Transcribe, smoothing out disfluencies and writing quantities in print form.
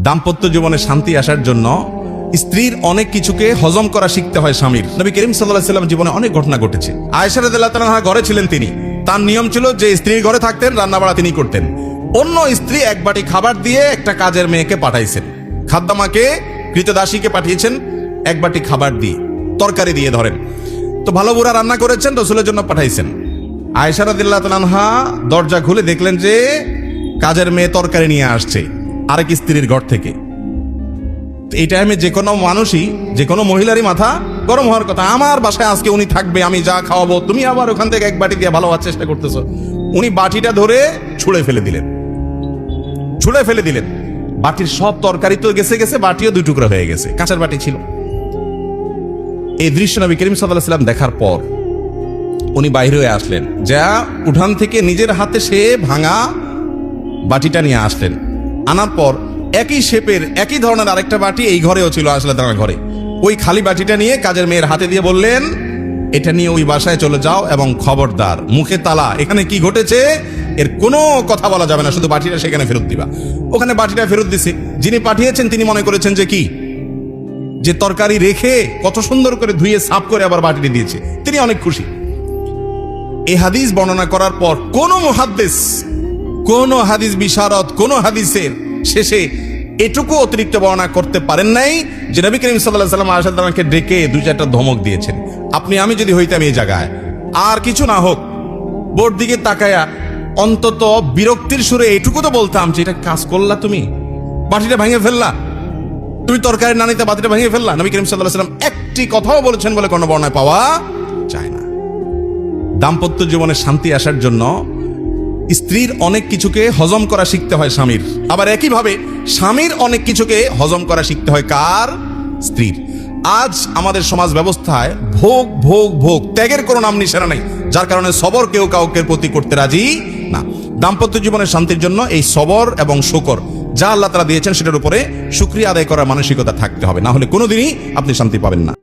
দাম্পত্য জীবনে শান্তি আসার জন্য স্ত্রীর অনেক কিছুকে হজম করা শিখতে হয় স্বামীর। নবী করিম সাল্লাল্লাহু আলাইহি ওয়াসাল্লাম জীবনে অনেক ঘটনা ঘটেছে। আয়েশা রাদিয়াল্লাহু তাআলা আনহা ঘরে ছিলেন, তিনি তার নিয়ম ছিল যে স্ত্রীর ঘরে থাকতেন, রান্না বাড়া তিনি করতেন। অন্য স্ত্রী এক বাটি খাবার দিয়ে একটা কাজের মেয়েকে পাঠাইছেন, খাদ্দামাকে কৃতদাসীকে পাঠিয়েছেন এক বাটি খাবার দিয়ে, তরকারি দিয়ে ধরেন। তো ভালো বুড়া রান্না করেছেন, রাসূলের জন্য পাঠাইছেন। আয়েশা রাদিয়াল্লাহু তাআলা আনহা দরজা খুলে দেখলেন যে কাজের মেয়ে তরকারি নিয়ে আসছে আরেক স্ত্রীর ঘর থেকে। এই টাইমে যে কোনো মানুষই, যে কোনো মহিলারই মাথা গরম হওয়ার কথা। আমার বাসায় আজকে উনি থাকবে, আমি যা খাওয়াবো, তুমি আবার ওখান থেকে এক বাটি দিয়ে ভালো হওয়ার চেষ্টা করতেছো। উনি বাটিটা ধরে ছুঁড়ে ফেলে দিলেন, ছুঁড়ে ফেলে দিলেন। বাটির সব তরকারি তো গেছে গেছে, বাটিও দুই টুকরা হয়ে গেছে, কাঁচের বাটি ছিল। এই দৃশ্য নবী করিম সাল্লাল্লাহু আলাইহি ওয়াসাল্লাম দেখার পর উনি বাইরে হয়ে আসলেন, যা উঠান থেকে নিজের হাতে সে ভাঙা বাটিটা নিয়ে আসলেন। আনার পর একই শেপের একই ধরনের আরেকটা বাটি এই ঘরেও ছিল, আসলে তার ঘরে। ওই খালি বাটিটা নিয়ে কাজের মেয়ের হাতে দিয়ে বললেন, এটা নিয়ে ওই বাসায় চলে যাও এবং খবরদার মুখে তালা, এখানে কি ঘটেছে এর কোনো কথা বলা যাবে না, শুধু বাটিটা সেখানে ফেরত দিবা। ওখানে বাটিটা ফেরত দিছে। যিনি পাঠিয়েছেন তিনি মনে করেছেন যে কি, যে তরকারি রেখে কত সুন্দর করে ধুয়ে সাফ করে আবার বাটিটি দিয়েছে, তিনি অনেক খুশি। এই হাদিস বর্ণনা করার পর কোন মুহাদ্দিস, কোন হাদিস বিশারদ, কোন হাদিসের শেষে এটুকু অতিরিক্ত বর্ণনা করতে পারেন নাই যে নবী করিম সাল্লাল্লাহু আলাইহি ওয়াসাল্লাম আয়েশা রাদিয়াল্লাহু আনহাকে ডেকে দুই চারটা ধমক দিয়েছেন। আপনি আমি যদি হইতাম এই জায়গায়, আর কিছু না হোক, বোর্ড দিকে তাকায়া অন্তত বিরক্তির সুরে এইটুকু তো বলতাম যে এটা কাজ করলা, তুমি বাটিটা ভেঙে ফেললা, তুমি তরকারি না নিতে বাটিটা ভেঙে ফেললা। নবী করিম সাল্লাল্লাহু আলাইহি ওয়াসাল্লাম একটি কথাও বলেছেন বলে কোনো বর্ণনা পাওয়া যায় না। দাম্পত্য জীবনে শান্তি আসার জন্য স্ত্রীর অনেক কিছুকে হজম করা শিখতে হয় স্বামীর, আবার একইভাবে স্বামীর অনেক কিছুকে হজম করা শিখতে হয় কার? স্ত্রীর। আজ আমাদের সমাজ ব্যবস্থায় ভোগ ভোগ ভোগ, ত্যাগের কোনো নাম নিশানা নাই, যার কারণে সবর কেউ কাউকে প্রতি করতে রাজি না। দাম্পত্য জীবনের শান্তির জন্য এই সবর এবং শুকর যা আল্লাহ তাআলা দিয়েছেন সেটার উপরে শুকরিয়া আদায় করার মানসিকতা থাকতে হবে, না হলে কোনোদিনই আপনি শান্তি পাবেন না।